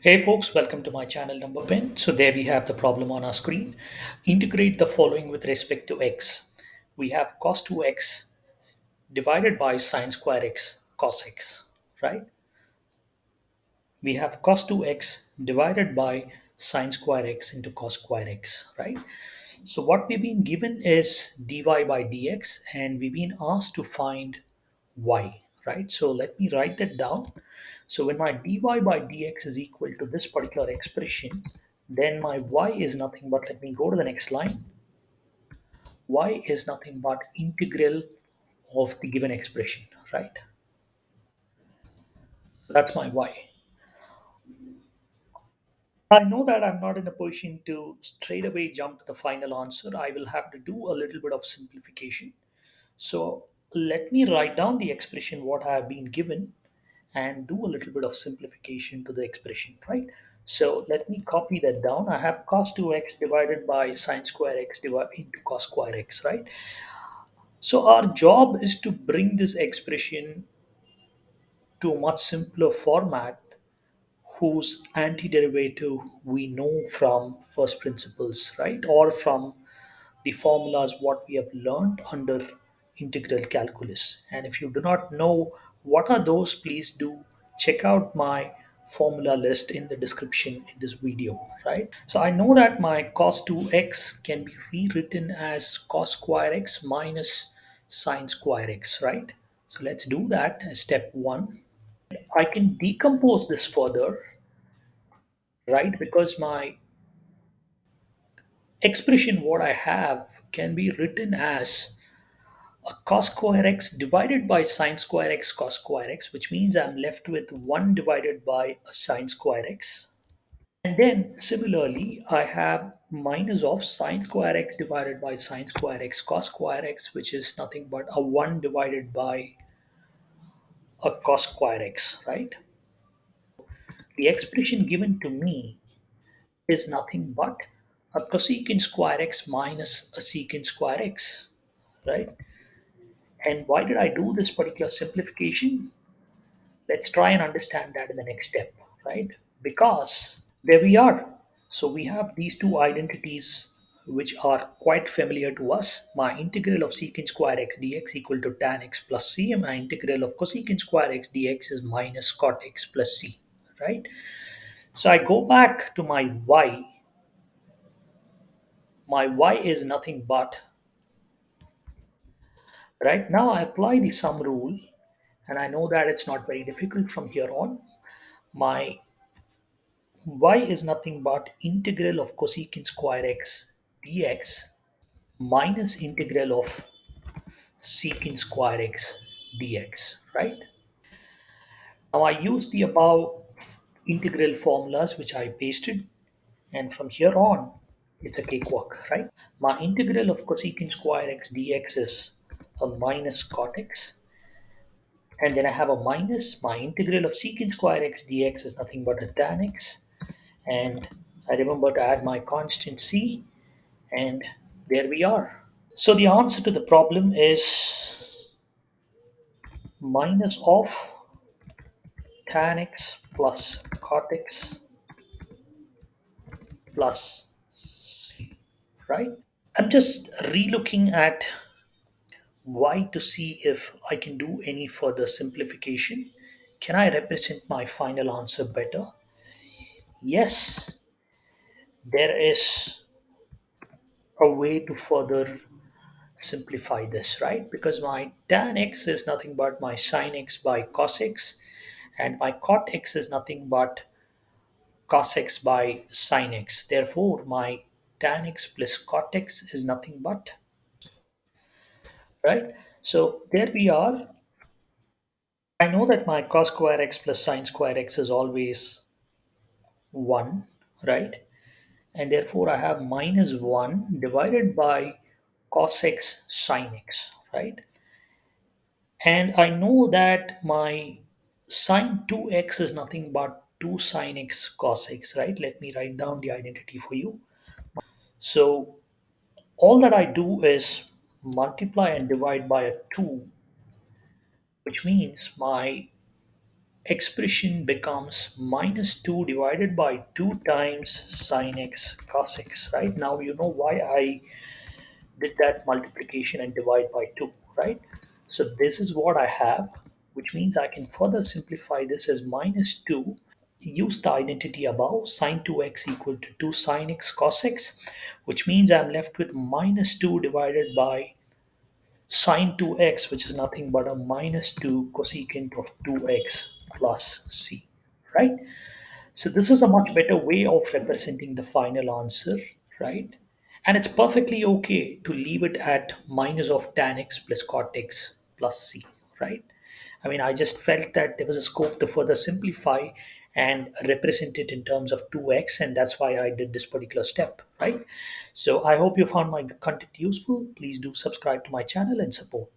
Hey folks, welcome to my channel number 10. So there we have the problem on our screen. Integrate the following with respect to x. We have cos 2x divided by sine square x cos x, right? We have cos 2x divided by sine square x into cos square x, right? So what we've been given is dy by dx and we've been asked to find y, right? So let me write that down. So when my dy by dx is equal to this particular expression, then my y is nothing but, let me go to the next line, y is nothing but integral of the given expression, right? That's my y. I know that I'm not in a position to straight away jump to the final answer. I will have to do a little bit of simplification. So let me write down the expression what I have been given and do a little bit of simplification to the expression, right? So let me copy that down. I have cos 2x divided by sine square x divided into cos square x, right? So our job is to bring this expression to a much simpler format whose antiderivative we know from first principles, right? Or from the formulas what we have learned under integral calculus. And if you do not know what are those, please do check out my formula list in the description in this video, right? So I know that my cos 2x can be rewritten as cos square x minus sine square x, right? So let's do that as step one. I can decompose this further, right? Because my expression what I have can be written as a cos square x divided by sine square x cos square x, which means I'm left with 1 divided by a sine square x. And then similarly, I have minus of sine square x divided by sine square x cos square x, which is nothing but a 1 divided by a cos square x, right? The expression given to me is nothing but a cosecant square x minus a secant square x, right? And why did I do this particular simplification? Let's try and understand that in the next step, right? Because there we are. So we have these two identities which are quite familiar to us. My integral of secant square x dx equal to tan x plus c, and my integral of cosecant square x dx is minus cot x plus c, right? So I go back to my y. My y is nothing but, right? Now I apply the sum rule, and I know that it's not very difficult from here on. My y is nothing but integral of cosecant square x dx minus integral of secant square x dx, right? Now I use the above integral formulas which I pasted, and from here on, it's a cakewalk, right? My integral of cosecant square x dx is a minus cot x, and then I have a minus. My integral of secant square x dx is nothing but a tan x, and I remember to add my constant c, and there we are. So the answer to the problem is minus of tan x plus cot x plus c, right? I'm just relooking at y to see if I can do any further simplification. Can I represent my final answer better? Yes, there is a way to further simplify this, right? Because my tan x is nothing but my sine x by cos x, and my cot x is nothing but cos x by sine x. Therefore, my tan x plus cot x is nothing but, right? So there we are. I know that my cos square x plus sine square x is always 1, right? And therefore, I have minus 1 divided by cos x sine x, right? And I know that my sine 2x is nothing but 2 sine x cos x, right? Let me write down the identity for you. So all that I do is multiply and divide by a 2, which means my expression becomes minus 2 divided by 2 times sine x cos x, right? Now you know why I did that multiplication and divide by 2, right? So this is what I have, which means I can further simplify this as minus 2. Use the identity above, sine 2x equal to 2 sine x cos x, which means I'm left with minus 2 divided by sine 2x, which is nothing but a minus 2 cosecant of 2x plus c, right? So this is a much better way of representing the final answer, right? And it's perfectly okay to leave it at minus of tan x plus cot x plus c, right? I mean, I just felt that there was a scope to further simplify and represent it in terms of 2x, and that's why I did this particular step, right? So I hope you found my content useful. Please do subscribe to my channel and support.